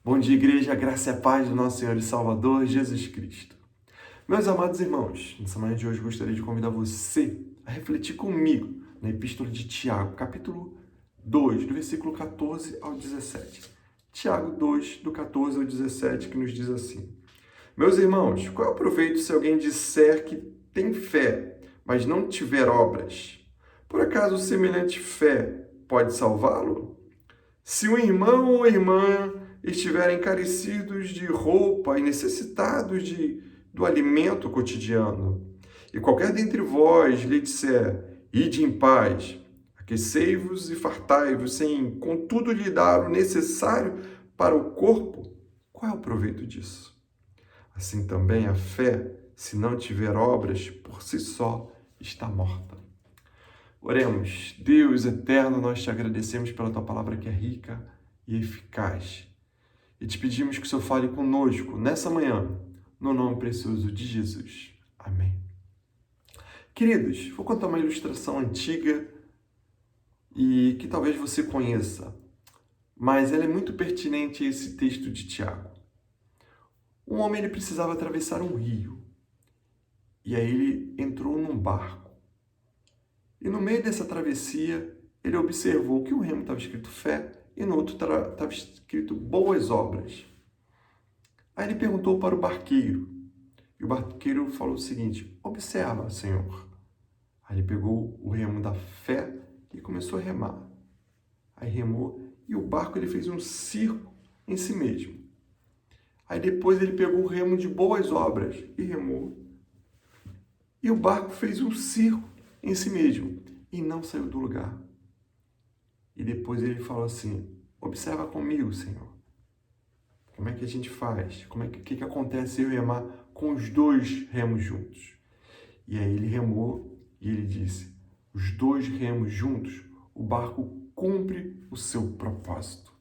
Bom dia, igreja, a graça e a paz do nosso Senhor e Salvador, Jesus Cristo. Meus amados irmãos, nessa manhã de hoje gostaria de convidar você a refletir comigo na Epístola de Tiago, capítulo 2, do versículo 14 ao 17. Tiago 2, do 14 ao 17, que nos diz assim: Meus irmãos, qual é o proveito se alguém disser que tem fé, mas não tiver obras? Por acaso semelhante fé pode salvá-lo? Se um irmão ou irmã estiverem carecidos de roupa e necessitados do alimento cotidiano, e qualquer dentre vós lhe disser, ide em paz, aquecei-vos e fartai-vos, sem contudo lhe dar o necessário para o corpo, qual é o proveito disso? Assim também a fé, se não tiver obras, por si só está morta. Oremos. Deus eterno, nós te agradecemos pela tua palavra que é rica e eficaz. E te pedimos que o Senhor fale conosco nessa manhã, no nome precioso de Jesus. Amém. Queridos, vou contar uma ilustração antiga e que talvez você conheça, mas ela é muito pertinente a esse texto de Tiago. Um homem ele precisava atravessar um rio e aí ele entrou num barco. E no meio dessa travessia, ele observou que um remo estava escrito fé e no outro estava escrito boas obras. Aí ele perguntou para o barqueiro. E o barqueiro falou o seguinte: observa, Senhor. Aí ele pegou o remo da fé e começou a remar. Aí remou e o barco ele fez um círculo em si mesmo. Aí depois ele pegou o remo de boas obras e remou. E o barco fez um círculo em si mesmo e não saiu do lugar. E depois ele falou assim: observa comigo, Senhor. Como é que a gente faz? O que acontece se eu remar com os dois remos juntos? E aí ele remou e ele disse: os dois remos juntos, o barco cumpre o seu propósito.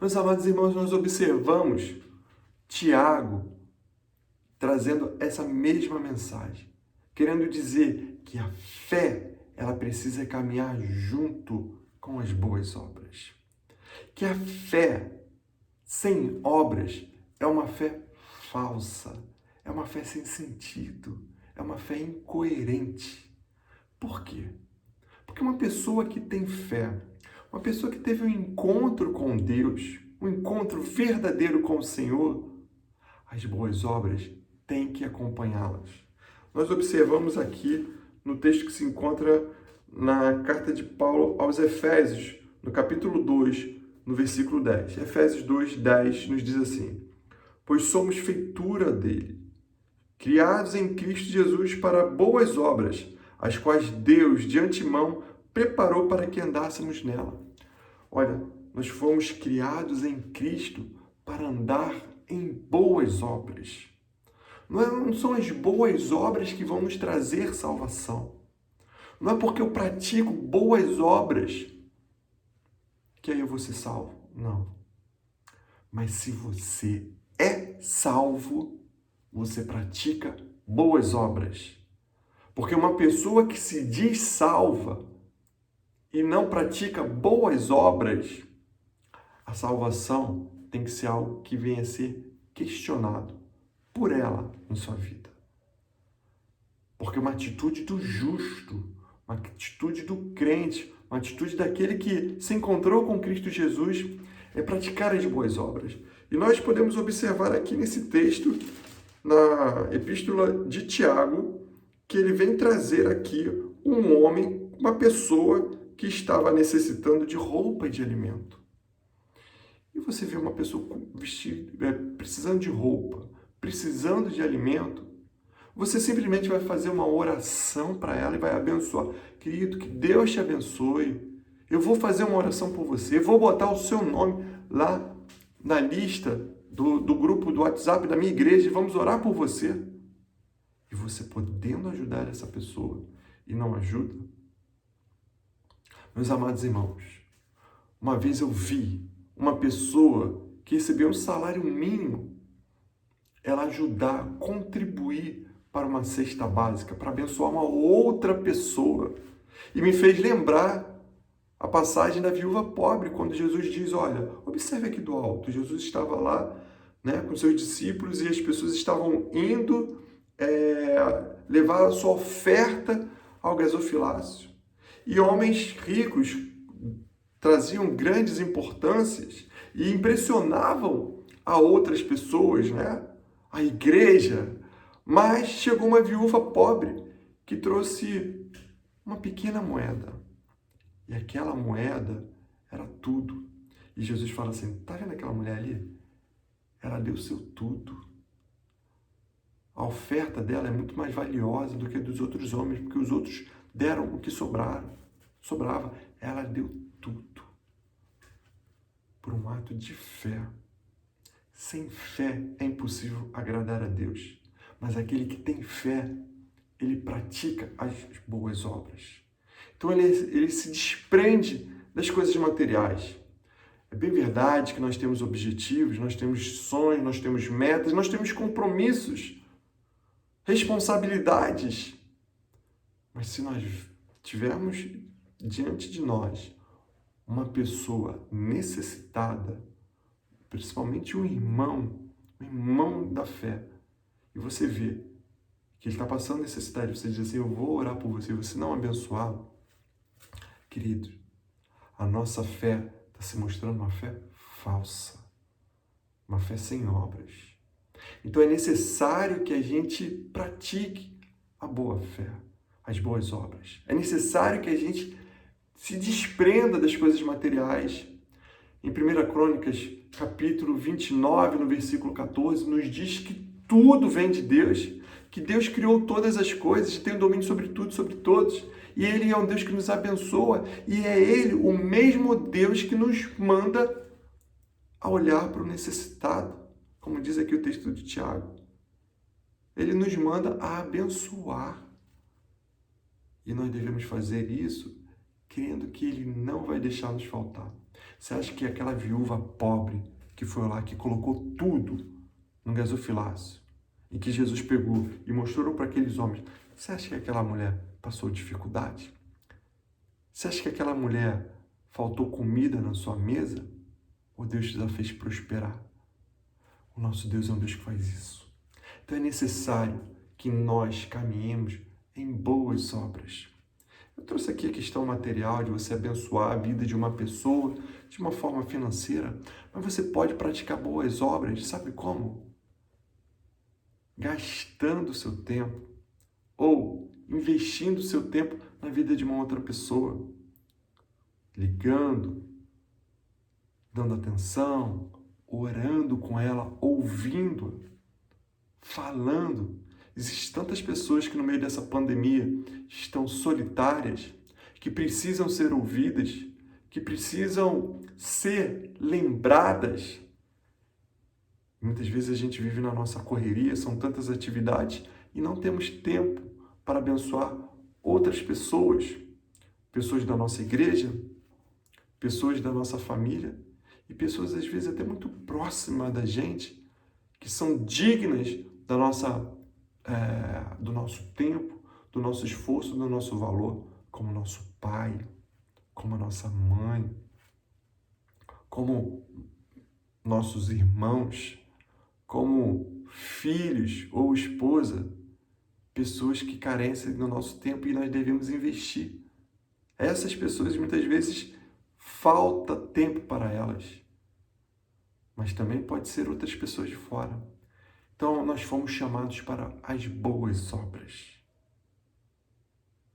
Meus amados irmãos, nós observamos Tiago trazendo essa mesma mensagem, querendo dizer que a fé, ela precisa caminhar junto com as boas obras. Que a fé sem obras é uma fé falsa, é uma fé sem sentido, é uma fé incoerente. Por quê? Porque uma pessoa que tem fé, uma pessoa que teve um encontro com Deus, um encontro verdadeiro com o Senhor, as boas obras têm que acompanhá-las. Nós observamos aqui no texto que se encontra na carta de Paulo aos Efésios, no capítulo 2, no versículo 10. Efésios 2, 10 nos diz assim: pois somos feitura dele, criados em Cristo Jesus para boas obras, as quais Deus de antemão preparou para que andássemos nela. Olha, nós fomos criados em Cristo para andar em boas obras. Não são as boas obras que vão nos trazer salvação. Não é porque eu pratico boas obras que aí eu vou ser salvo. Não. Mas se você é salvo, você pratica boas obras. Porque uma pessoa que se diz salva e não pratica boas obras, a salvação tem que ser algo que venha a ser questionado por ela em sua vida. Porque uma atitude do justo, uma atitude do crente, uma atitude daquele que se encontrou com Cristo Jesus é praticar as boas obras. E nós podemos observar aqui nesse texto, na Epístola de Tiago, que ele vem trazer aqui um homem, uma pessoa que estava necessitando de roupa e de alimento. E você vê uma pessoa precisando de roupa, precisando de alimento, você simplesmente vai fazer uma oração para ela e vai abençoar. Querido, que Deus te abençoe. Eu vou fazer uma oração por você, vou botar o seu nome lá na lista do grupo do WhatsApp da minha igreja e vamos orar por você. E você podendo ajudar essa pessoa e não ajuda. Meus amados irmãos, uma vez eu vi uma pessoa que recebeu um salário mínimo, ela ajudar, contribuir para uma cesta básica, para abençoar uma outra pessoa. E me fez lembrar a passagem da viúva pobre, quando Jesus diz, olha, observe aqui do alto, Jesus estava lá, né, com seus discípulos e as pessoas estavam indo levar a sua oferta ao gasofilácio. E homens ricos traziam grandes importâncias e impressionavam a outras pessoas, né, a igreja. Mas chegou uma viúva pobre que trouxe uma pequena moeda. E aquela moeda era tudo. E Jesus fala assim, tá vendo aquela mulher ali? Ela deu seu tudo. A oferta dela é muito mais valiosa do que a dos outros homens, porque os outros deram o que sobrava. Ela deu tudo. Por um ato de fé. Sem fé é impossível agradar a Deus. Mas aquele que tem fé, ele pratica as boas obras. Então ele se desprende das coisas materiais. É bem verdade que nós temos objetivos, nós temos sonhos, nós temos metas, nós temos compromissos, responsabilidades. Mas se nós tivermos diante de nós uma pessoa necessitada, principalmente um irmão da fé, e você vê que ele está passando necessidade, você diz assim, eu vou orar por você, você não abençoar, querido, a nossa fé está se mostrando uma fé falsa, uma fé sem obras. Então é necessário que a gente pratique a boa fé, as boas obras. É necessário que a gente se desprenda das coisas materiais. Em 1 Crônicas, capítulo 29, no versículo 14, nos diz que tudo vem de Deus, que Deus criou todas as coisas, tem o domínio sobre tudo, sobre todos. E Ele é um Deus que nos abençoa, e é Ele o mesmo Deus que nos manda a olhar para o necessitado, como diz aqui o texto de Tiago. Ele nos manda a abençoar. E nós devemos fazer isso crendo que Ele não vai deixar nos faltar. Você acha que aquela viúva pobre que foi lá, que colocou tudo no gasofilácio, e que Jesus pegou e mostrou para aqueles homens, você acha que aquela mulher passou dificuldade? Você acha que aquela mulher faltou comida na sua mesa? Ou Deus a fez prosperar? O nosso Deus é um Deus que faz isso. Então é necessário que nós caminhemos em boas obras. Eu trouxe aqui a questão material de você abençoar a vida de uma pessoa de uma forma financeira, mas você pode praticar boas obras, sabe como? Gastando o seu tempo ou investindo o seu tempo na vida de uma outra pessoa. Ligando, dando atenção, orando com ela, ouvindo, falando. Existem tantas pessoas que no meio dessa pandemia estão solitárias, que precisam ser ouvidas, que precisam ser lembradas. Muitas vezes a gente vive na nossa correria, são tantas atividades e não temos tempo para abençoar outras pessoas, pessoas da nossa igreja, pessoas da nossa família e pessoas às vezes até muito próximas da gente, que são dignas da do nosso tempo, do nosso esforço, do nosso valor, como nosso pai, como a nossa mãe, como nossos irmãos, como filhos ou esposa, pessoas que carecem do nosso tempo e nós devemos investir. Essas pessoas muitas vezes falta tempo para elas, mas também pode ser outras pessoas de fora. Então, nós fomos chamados para as boas obras.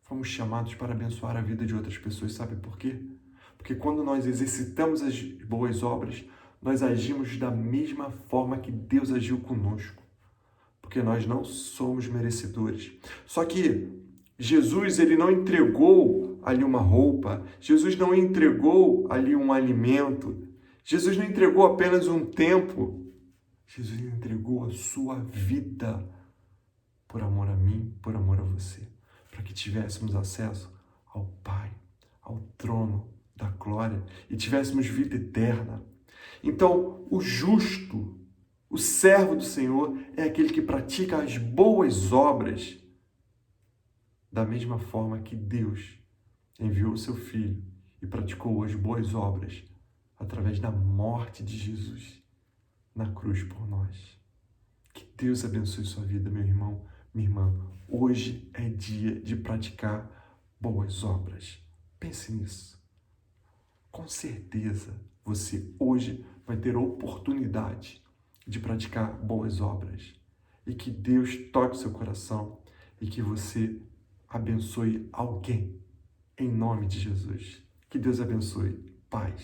Fomos chamados para abençoar a vida de outras pessoas. Sabe por quê? Porque quando nós exercitamos as boas obras, nós agimos da mesma forma que Deus agiu conosco. Porque nós não somos merecedores. Só que Jesus, ele não entregou ali uma roupa. Jesus não entregou ali um alimento. Jesus não entregou apenas um tempo. Jesus entregou a sua vida por amor a mim, por amor a você, para que tivéssemos acesso ao Pai, ao trono da glória e tivéssemos vida eterna. Então, o justo, o servo do Senhor, é aquele que pratica as boas obras da mesma forma que Deus enviou o seu Filho e praticou as boas obras através da morte de Jesus na cruz por nós. Que Deus abençoe sua vida, meu irmão, minha irmã. Hoje é dia de praticar boas obras. Pense nisso. Com certeza, você hoje vai ter oportunidade de praticar boas obras. E que Deus toque o seu coração e que você abençoe alguém. Em nome de Jesus. Que Deus abençoe. Paz.